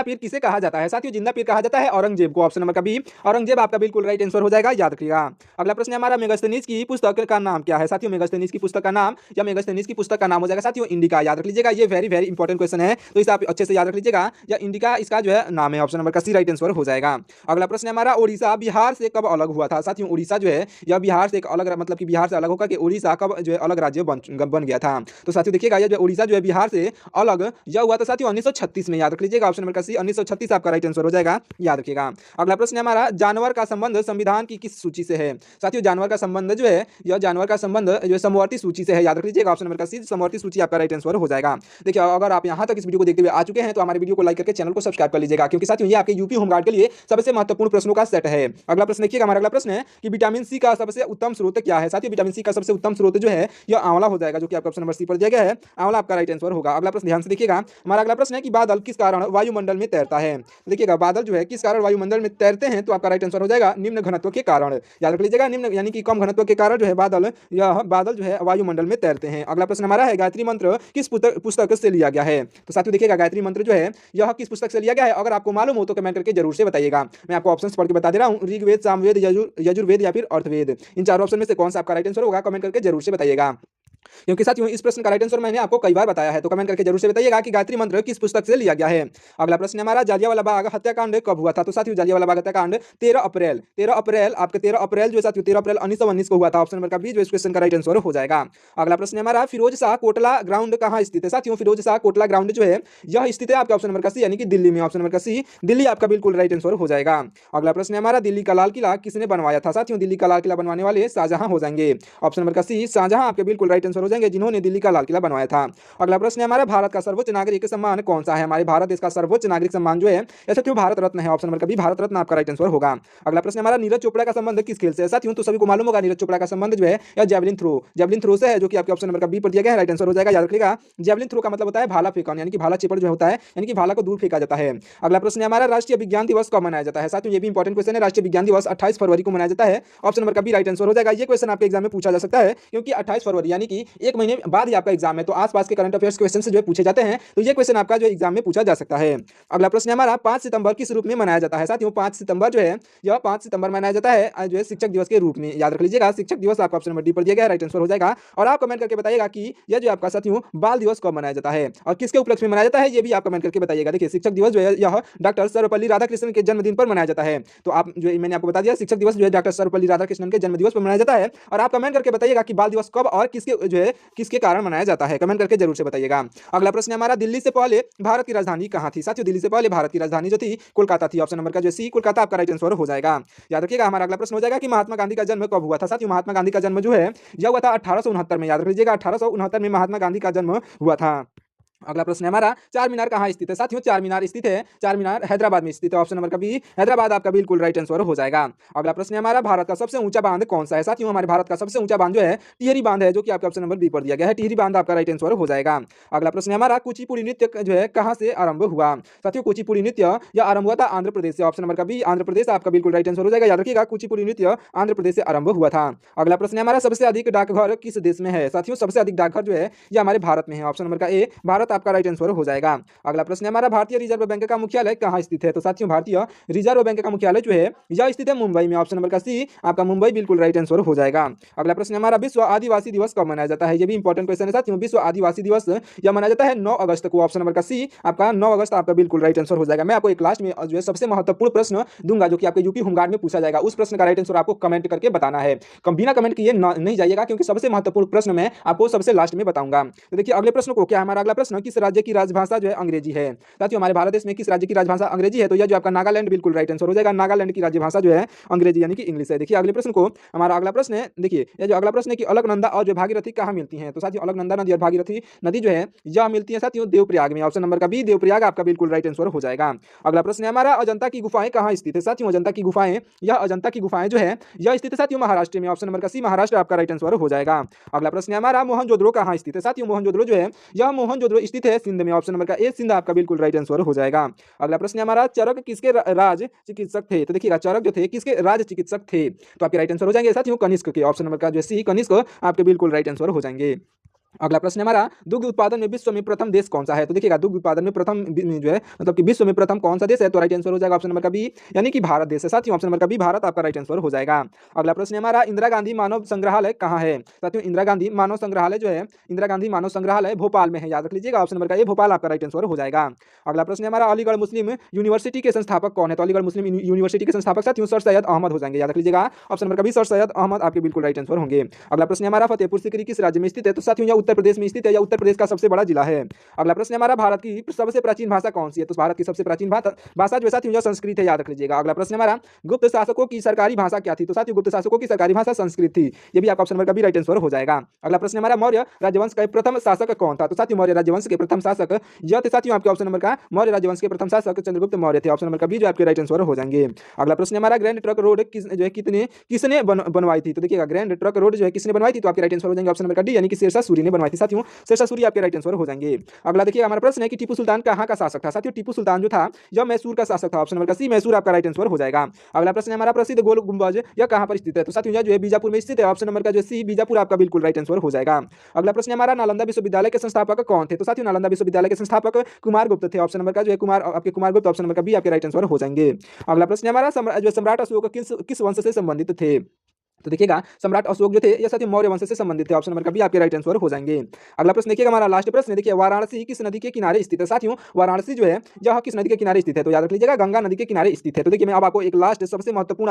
पीर किसे कहा जाता है? साथियों जिंदा पीर कहा जाता है औरंगजेब को। ऑप्शन नंबर का बी औरंगजेब आपका बिल्कुल राइट आंसर हो जाएगा, याद रखिएगा। अगला प्रश्न है हमारा, मेगास्थनीज की पुस्तक का नाम क्या है? साथियों मेगास्थनीज की पुस्तक का नाम या मेगास्थनीज की पुस्तक का नाम हो जाएगा साथियों इंडिका, याद रख लीजिएगा। ये वेरी वेरी इंपॉर्टेंट क्वेश्चन है, तो इसे आप अच्छे से याद रख लीजिएगा। या इंडिका इसका जो है नाम है, ऑप्शन नंबर का सी राइट आंसर हो जाएगा। अगला प्रश्न है हमारा, उड़ीसा बिहार से कब अलग हुआ था? साथियों उड़ीसा जो है यह बिहार से एक अलग, मतलब कि बिहार से अलग होकर के उड़ीसा कब जो है अलग राज्य बन गया था? तो साथियों देखिएगा, यह जो उड़ीसा जो है बिहार से अलग यह हुआ था साथियों 1936 में, याद रख लीजिएगा। ऑप्शन नंबर का सी 1936 आपका राइट आंसर हो जाएगा, याद रखिएगा। अगला प्रश्न है हमारा, जानवर का संबंध संविधान की किस सूची से है? साथियों जानवर का संबंध जो है, यह जानवर का संबंध जो है समवर्ती सूची से है, याद रख लीजिएगा। ऑप्शन नंबर का सी समवर्ती सूची आपका राइट आंसर हो जाएगा। देखिए अगर आप यहां तक इस वीडियो को देखते हुए आ चुके हैं तो हमारे वीडियो को लाइक करके चैनल को सब्सक्राइब कर लीजिएगा, क्योंकि साथियों ये आपके यूपी होमगार्ड के लिए सबसे महत्वपूर्ण प्रश्नों का सेट है। अगला प्रश्न देखिएगा, हमारा अगला प्रश्न है कि विटामिन सी का सबसे उत्तम स्रोत क्या है? साथियों विटामिन सी का सबसे उत्तम स्रोत जो है यह आंवला हो जाएगा, जो कि आपका ऑप्शन नंबर सी पर दिया गया है, आंवला आपका राइट आंसर होगा। अगला प्रश्न ध्यान से देखिएगा, हमारा अगला प्रश्न है कि बादल किस कारण वायुमंडल में तैरता है? देखिएगा बादल जो है किस कारण वायुमंडल में तैरते हैं, तो आपका राइट आंसर हो जाएगा निम्न घनत्व के कारण, याद रख लीजिएगा। निम्न यानी कि कम घनत्व के कारण जो है बादल जो है वायुमंडल में तैरते हैं। अगला प्रश्न हमारा है, गायत्री मंत्र किस पुस्तक से लिया गया है? तो साथियों देखिएगा गायत्री मंत्र जो है यह किस पुस्तक से लिया गया है? अगर आपको मालूम हो तो कमेंट करके जरूर से बताइएगा। मैं आपको ऑप्शंस पढ़ के बता दे रहा हूं, ऋग्वेद, सामवेद, यजुर्वेद या फिर अर्थवेद। इन चारों ऑप्शन में से कौन सा आपका राइट आंसर होगा, कमेंट करके जरूर से बताइएगा। क्योंकि साथियों इस प्रश्न का राइट आंसर मैंने आपको कई बार बताया है, तो कमेंट करके जरूर से बताइएगा कि गायत्री मंत्र किस पुस्तक से लिया गया है। अगला प्रश्न हमारा, जालियांवाला बाग हत्याकांड कब हुआ था? तो साथियों जालियांवाला बाग हत्याकांड 13 अप्रैल आपके 13 अप्रैल जो साथियों 13 अप्रैल 1919 को हुआ था। ऑप्शन नंबर का बी जो इस क्वेश्चन का राइट आंसर हो जाएगा। अगला प्रश्न हमारा, फिरोज शाह कोटला ग्राउंड कहां स्थित है? साथियों फिरोज शाह कोटला ग्राउंड जो है यह स्थित है आपका ऑप्शन नंबर का सी यानी कि दिल्ली में। ऑप्शन नंबर का सी दिल्ली आपका बिल्कुल राइट आंसर हो जाएगा। अगला प्रश्न हमारा, दिल्ली का लाल किला किसने बनवाया था? साथियों दिल्ली का लाल किला बनवाने वाले शाहजहां हो जाएंगे। ऑप्शन नंबर का सी शाहजहां आपके बिल्कुल राइट आंसर हो जाएंगे, जिन्होंने दिल्ली का लाल किला बनवाया था। अगला प्रश्न है हमारा, भारत का सर्वोच्च नागरिक सम्मान कौन सा है? हमारे भारत देश का सर्वोच्च नागरिक सम्मान जो है ऐसा क्यों भारत रत्न है। ऑप्शन नंबर का बी भारत रत्न आपका राइट आंसर होगा। अगला प्रश्न हमारा, नीरज चोपड़ा का संबंध किस खेल से है? साथियों तो सभी को मालूम होगा नीरज चोपड़ा का संबंध जो है या जेवलिन थ्रो से है, जो कि आपके ऑप्शन नंबर का बी पर दिया गया है, राइट आंसर हो जाएगा, याद रखिएगा। जेवलिन थ्रो का मतलब होता है भाला फेंकना, यानी कि भाला चेपड़ जो होता है यानी कि भाला को दूर फेंका जाता है। अगला प्रश्न हमारा, राष्ट्रीय विज्ञान दिवस कब मनाया जाता है? साथियों ये भी इंपॉर्टेंट क्वेश्चन है। राष्ट्रीय विज्ञान दिवस 28 फरवरी को मनाया जाता है। ऑप्शन नंबर का बी राइट आंसर हो जाएगा। ये क्वेश्चन आपके एग्जाम में पूछा जा सकता है, क्योंकि 28 फरवरी यानी कि एक महीने बाद ही आपका एग्जाम है, तो आसपास के करंट अफेयर्स क्वेश्चन से जो पूछे जाते हैं, तो ये क्वेश्चन आपका जो एग्जाम में पूछा जा सकता है। अगला प्रश्न हमारा, 5 सितंबर किस रूप में मनाया जाता है? साथियों 5 सितंबर जो है यह 5 सितंबर मनाया जाता है जो है शिक्षक दिवस के रूप में, याद रख लीजिएगा। शिक्षक दिवस आपका ऑप्शन नंबर डी पर दिया गया है, राइट आंसर हो जाएगा। और आप कमेंट करके बताइएगा कि यह जो आपका साथियों बाल दिवस कब मनाया जाता है और किसके उपलक्ष्य में मनाया जाता है, ये भी आप कमेंट करके बताइएगा। देखिए शिक्षक दिवस जो है यह डॉक्टर सर्वपल्ली राधाकृष्णन के जन्मदिन पर मनाया जाता है। तो आप जो मैंने आपको बता दिया, शिक्षक दिवस जो है डॉक्टर सर्वपल्ली राधाकृष्णन के जन्मदिवस पर मनाया जाता है। और आप कमेंट करके बताइएगा कि बाल दिवस कब और किसके जो है किसके कारण मनाया जाता है, कमेंट करके जरूर से बताइएगा। अगला प्रश्न हमारा, दिल्ली से पहले भारत की राजधानी कहाँ थी? साथियों दिल्ली से पहले भारत की राजधानी जो थी कोलकाता थी। ऑप्शन नंबर का जो सी कोलकाता आपका राइट आंसर हो जाएगा, याद रखिएगा। हमारा अगला प्रश्न हो जाएगा कि महात्मा गांधी का जन्म कब हुआ था? साथियों महात्मा गांधी का जन्म जो है यह हुआ था 1869 में, याद रख लीजिएगा। 1869 में महात्मा गांधी का जन्म हुआ था। अगला प्रश्न है हमारा, चार मीनार कहाँ स्थित है? साथियों चार मीनार स्थित है, चार मीनार हैदराबाद में स्थित है। ऑप्शन नंबर का बी हैदराबाद आपका बिल्कुल राइट आंसर हो जाएगा। अगला प्रश्न है हमारा, भारत का सबसे ऊंचा बांध कौन सा है? साथियों हमारे भारत का सबसे ऊंचा बांध जो है टिहरी बांध है, जो कि आपका ऑप्शन नंबर बी पर दिया गया है। टिहरी बांध आपका राइट आंसर हो जाएगा। अगला प्रश्न है हमारा, कुचिपुड़ी नृत्य जो है कहाँ से आरंभ हुआ? साथियों कुचिपुड़ी नृत्य यह आरंभ हुआ था आंध्र प्रदेश से। ऑप्शन नंबर का बी आंध्र प्रदेश आपका बिल्कुल राइट आंसर हो जाएगा, याद रखिएगा। कुचिपुड़ी नृत्य आंध्र प्रदेश से आरंभ हुआ था। अगला प्रश्न है हमारा, सबसे अधिक डाकघर किस देश में है? साथियों सबसे अधिक डाकघर जो है यह हमारे भारत में है। ऑप्शन नंबर का ए भारत आपका राइट आंसर हो जाएगा। अगला प्रश्न है हमारा, भारतीय रिजर्व बैंक का मुख्यालय कहाँ स्थित है? तो साथियों भारतीय रिजर्व बैंक का मुख्यालय जो है यह स्थित है मुंबई में। ऑप्शन नंबर का सी आपका मुंबई बिल्कुल राइट आंसर हो जाएगा। अगला प्रश्न है हमारा, विश्व आदिवासी दिवस कब मनाया जाता है? ये भी इंपॉर्टेंट क्वेश्चन है साथियों। विश्व आदिवासी दिवस यह मनाया जाता है 9 अगस्त को। ऑप्शन नंबर का सी आपका 9 अगस्त आपका बिल्कुल राइट आंसर हो जाएगा। मैं आपको एक लास्ट में जो है सबसे महत्वपूर्ण प्रश्न दूंगा, जो कि आपके यूपी होमगार्ड में पूछा जाएगा। उस प्रश्न का राइट आंसर आपको कमेंट करके बताना है। बिना कमेंट किए नहीं जाइएगा, क्योंकि सबसे महत्वपूर्ण प्रश्न मैं आपको सबसे लास्ट में बताऊंगा। तो देखिए अगले प्रश्न को क्या है हमारा अगला प्रश्न, किस राज्य की राजभाषा जो है अंग्रेजी है? साथियों हमारे भारत देश में किस राज्य की राजभाषा अंग्रेजी है? तो यह जो आपका नागालैंड बिल्कुल राइट आंसर हो जाएगा। नागालैंड की राज्यभाषा जो है अंग्रेजी यानी कि इंग्लिश है। देखिए अगले प्रश्न को, हमारा अगला प्रश्न है, देखिए यह जो अगला प्रश्न है कि अलकनंदा और जो भागीरथी कहाँ मिलती हैं? तो साथियों अलकनंदा नदी और भागीरथी नदी जो है यह मिलती है साथियों देवप्रयाग में। ऑप्शन नंबर का बी देवप्रयाग आपका बिल्कुल राइट आंसर हो जाएगा। अगला प्रश्न है हमारा, अजंता की गुफाएं कहाँ स्थित है? साथियों अजंता की गुफाएं, यह अजंता की गुफाएं जो है यह स्थित है साथियों महाराष्ट्र में। ऑप्शन नंबर का सी महाराष्ट्र आपका राइट आंसर हो जाएगा। अगला प्रश्न है हमारा, मोहनजोदड़ो कहाँ स्थित है? साथियों मोहनजोदड़ो जो है यह मोहनजोदड़ो स्थित है सिंध में। ऑप्शन नंबर का ए सिंध आपका बिल्कुल राइट आंसर हो जाएगा। अगला प्रश्न हमारा, चरक किसके राज चिकित्सक थे? तो देखिएगा चरक जो थे किसके राज चिकित्सक थे? तो आपके राइट आंसर हो जाएंगे साथियों कनिष्क के। ऑप्शन नंबर का जो सी कनिष्क आपके बिल्कुल राइट आंसर हो जाएंगे। अगला प्रश्न है हमारा, दुग्ध उत्पादन में विश्व में प्रथम देश कौन सा है? तो देखिएगा, दुग्ध उत्पादन में प्रथम जो है मतलब कि विश्व में प्रथम कौन सा देश है? तो राइट आंसर हो जाएगा ऑप्शन नंबर का बी, यानी कि भारत देश है साथियों। ऑप्शन नंबर का बी भारत आपका राइट आंसर हो जाएगा। अगला प्रश्न है हमारा, इंदिरा गांधी मानव संग्रहालय कहाँ है? साथियों, इंदिरा गांधी मानव संग्रहालय जो है, इंदिरा गांधी मानव संग्रहालय भोपाल में है, याद रख लीजिएगा। ऑप्शन नंबर का ए भोपाल आपका राइट आंसर हो जाएगा। अगला प्रश्न है हमारा, अलीगढ़ मुस्लिम यूनिवर्सिटी के संस्थापक कौन है? तो अलीगढ़ मुस्लिम यूनिवर्सिटी के संस्थापक साथियों सर सैयद अहमद हो जाएंगे, याद रख लीजिएगा। ऑप्शन नंबर का बी सर सैयद अहमद आपके बिल्कुल राइट आंसर होंगे। अगला प्रश्न है हमारा, फतेहपुर सीकरी किस राज्य में स्थित है? तो साथियों यह उत्तर प्रदेश में स्थित है, या उत्तर प्रदेश का सबसे बड़ा जिला है। अगला प्रश्न है हमारा, भारत की सबसे प्राचीन भाषा कौन सी है? तो भारत की सबसे प्राचीन भाषा जो है साथियों यह संस्कृत है, याद रख लीजिएगा। अगला प्रश्न है हमारा, गुप्त शासकों की सरकारी भाषा क्या थी? तो साथियों गुप्त शासकों की सरकारी भाषा संस्कृत थी, ये भी आपका ऑप्शन नंबर का बी राइट आंसर हो जाएगा। अगला प्रश्न है हमारा, मौर्य राजवंश का प्रथम शासक कौन था? तो साथियों मौर्य राजवंश के प्रथम शासक यह थे साथियों आपके ऑप्शन नंबर का, मौर्य राजवंश के प्रथम शासक चंद्रगुप्त मौर्य थे। ऑप्शन नंबर का बी जो आपके राइट आंसर हो जाएंगे। अगला प्रश्न है हमारा, ग्रैंड ट्रक रोड जो है किसने बनवाई थी? तो देखिएगा, ग्रैंड ट्रक रोड जो है किसने बनवाई थी? तो आपके राइट आंसर हो जाएंगे ऑप्शन नंबर का डी, यानी कि शेरशाह सूरी ने बनवाई थी साथियों। शेरशाह सूरी आपके राइट आंसर हो जाएंगे। अगला देखिए हमारा प्रश्न है कि टीपू सुल्तान कहाँ का शासक था? साथियों टीपू सुल्तान जो था यह मैसूर का शासक था। ऑप्शन नंबर का सी मैसूर आपका राइट आंसर हो जाएगा। अगला प्रश्न है हमारा, प्रसिद्ध गोल गुंबज यह कहाँ पर स्थित है? तो साथियों यह जो है बीजापुर में स्थित है। ऑप्शन नंबर का जो सी बीजापुर आपका बिल्कुल राइट आंसर हो जाएगा। अगला प्रश्न है हमारा, नालंदा विश्वविद्यालय के संस्थापक कौन थे? तो साथियों नालंदा विश्वविद्यालय के संस्थापक कुमार गुप्त थे। ऑप्शन नंबर का जो है कुमार आपके कुमार गुप्त ऑप्शन नंबर का बी आपके राइट आंसर हो जाएंगे। अगला प्रश्न है हमारा, जो सम्राट अशोक किस वंश से संबंधित थे? तो देखिएगा, सम्राट अशोक जो थे ये साथियों मौर्य वंश से संबंधित थे। ऑप्शन नंबर का बी आपके राइट आंसर हो जाएंगे। अगला प्रश्न देखिएगा, हमारा लास्ट प्रश्न देखिए, वाराणसी किस नदी के किनारे स्थित है? साथियों वाराणसी जो है यह किस नदी के किनारे स्थित है? तो याद रख लीजिएगा, गंगा नदी के किनारे स्थित है। तो देखिए मैं अब आपको एक लास्ट सबसे महत्वपूर्ण